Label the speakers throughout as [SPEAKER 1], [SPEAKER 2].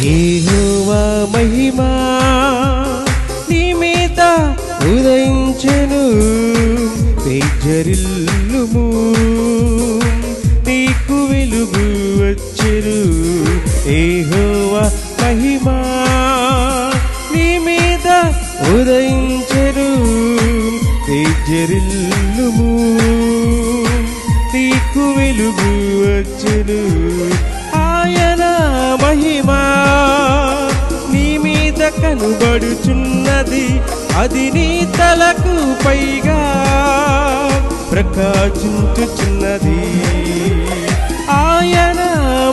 [SPEAKER 1] యెహోవా మహిమా నీ మీద ఉదయించెను, తేజరిల్లుము నీకు వెలుగు వచ్చెను. యెహోవా మహిమా నీ మీద ఉదయించెను, తేజరిల్లుము నీకు వెలుగు వచ్చెను. ఆయన మహిమా నీ మీద కనబడుచున్నది, అది నీ తలకు పైగా ప్రకాశించుచున్నది. ఆయన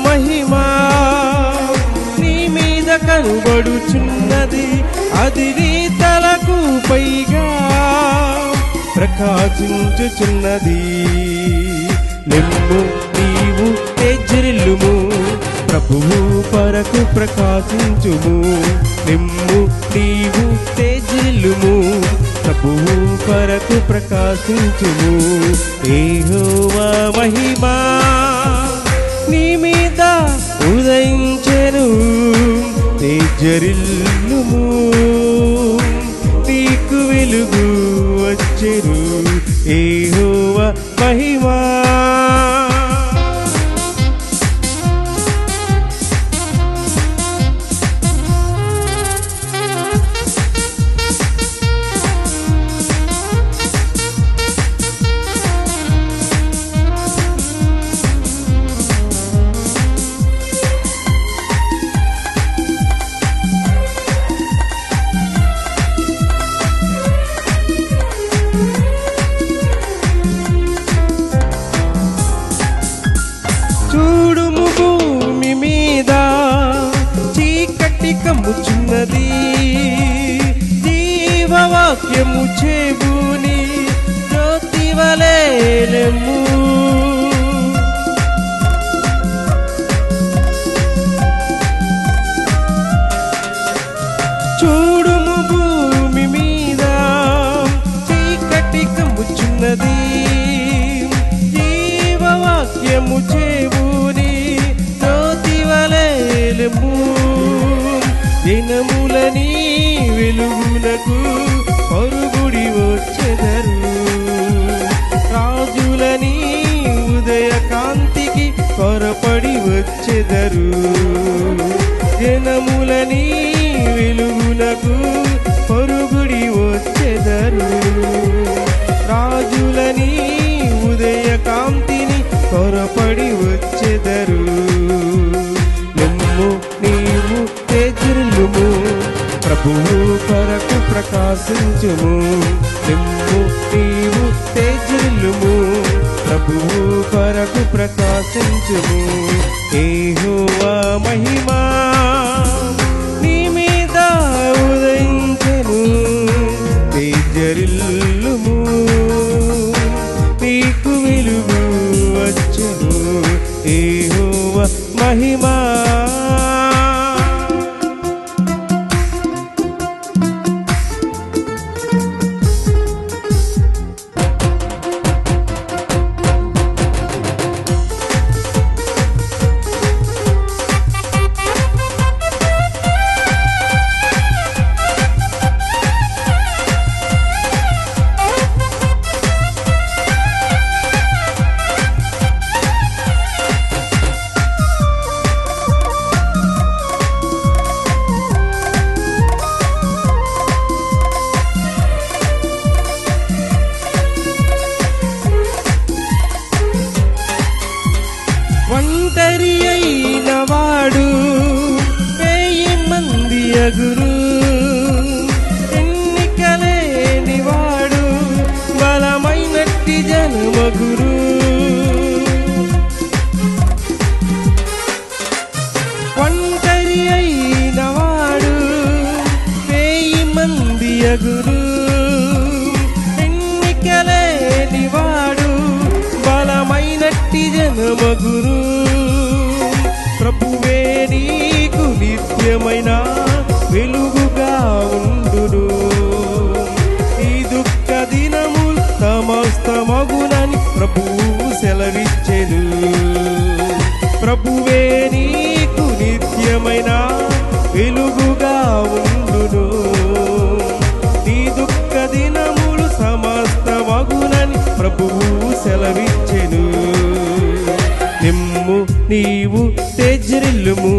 [SPEAKER 1] మహిమా నీ మీద కనబడుచున్నది, అది నీ తలకు పైగా ప్రకాశించుచున్నది. నిమ్ము నీవు తేజరిల్లుము, ప్రభువు పరకు ప్రకాశించుము. నిమ్ము నీవు తేజరిల్లుము, ప్రభువు పరకు ప్రకాశించుము. యెహోవా మహిమా నీ మీద ఉదయించెను, తేజరిల్లుము నీకు వెలుగు వచ్చెను. యెహోవా మహిమా చూడుము భూమి మీద చీకటి కమ్ముచున్నది, జీవవాక్యము చెబుని జ్యోతి వలె లెమ్ము. చూడుము భూమి మీద చీకటి కమ్ముచున్నది, జీవవాక్యము చెబుని జ్యోతి వలె లెమ్ము. దినములని వెలుగునకు పరుగుడి వచ్చెదరు, రాజులని ఉదయ కాంతికి త్వరపడి వచ్చెదరు. దినములని వెలుగునకు పరుగుడి వచ్చెదరు, రాజులని ఉదయ కాంతిని త్వరపడి వచ్చెదరు. నిమ్ము నీవు తేజరిల్లుము, ప్రభువు కొరకు ప్రకాశించుము. నిమ్ము నీవు తేజరిల్లుము, ప్రభువు కొరకు ప్రకాశించుము. యెహోవా మహిమా నీ మీద ఉదయించెను, తేజరిల్లుము నీకు వెలుగు వచ్చెను. యెహోవా మహిమా ఒంటరి అయిన వాడు 1000 మంది అగురు, ఎన్నికలేని వాడు బలమైనట్టి జనమగురు. ఒంటరి అయిన వాడు 1000 మంది అగురు, ఎన్నికలేని వాడు బలమైనట్టి జనమగురు. ప్రభువే నీకు నిత్యమైన వెలుగుగా ఉండును, ఈ దుఃఖ దినములు సమస్తమగునని ప్రభువు సెలవిచ్చెను. ప్రభువే నీకు నిత్యమైన తేజరిల్లుము,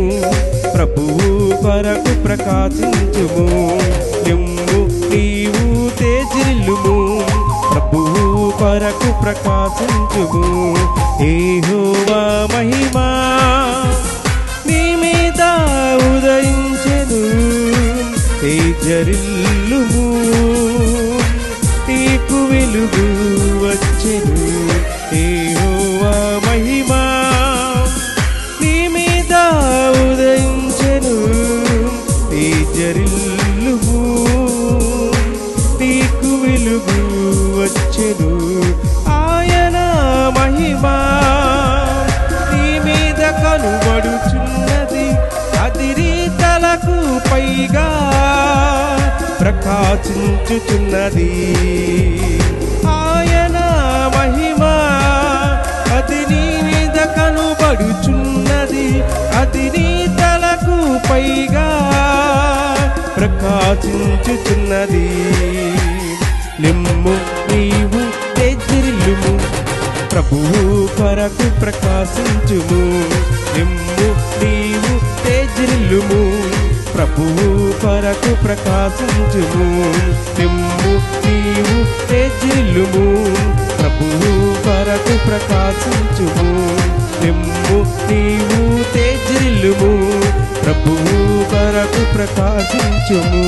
[SPEAKER 1] ప్రభువు కొరకు ప్రకాశించుము. నిమ్ము నీవు తేజరిల్లుము, ప్రభువు కొరకు ప్రకాశించుము. యెహోవా మహిమా నీ మీద ఉదయించెను, తేజరిల్లుము, నీకు వెలుగు వచ్చెను. యెహోవా మహిమా నీ మీద ఉదయించెను, తేజరిల్లుము, నీకు వెలుగు వచ్చెను. ఆయన మహిమా నీ మీద కనుబడుచున్నది, అదిరీతలకు పైగా ప్రకాశించుచున్నది. ఆయన మహిమా అది నీ మీద కనుబడుచున్నది, అది నీ తలకు పైగా ప్రకాశించుచున్నది. నిమ్ము నీవు తేజరిల్లుము, ప్రభువు కొరకు ప్రకాశించుము. నిమ్ము నీవు తేజరిల్లుము, ప్రభువు కొరకు ప్రకాశించుము. నిమ్ము నీవు తేజరిల్లుము, ప్రభువు కొరకు ప్రకాశించుము. నిమ్ము నీవు తేజరిల్లుము, ప్రభువు కొరకు ప్రకాశించుము.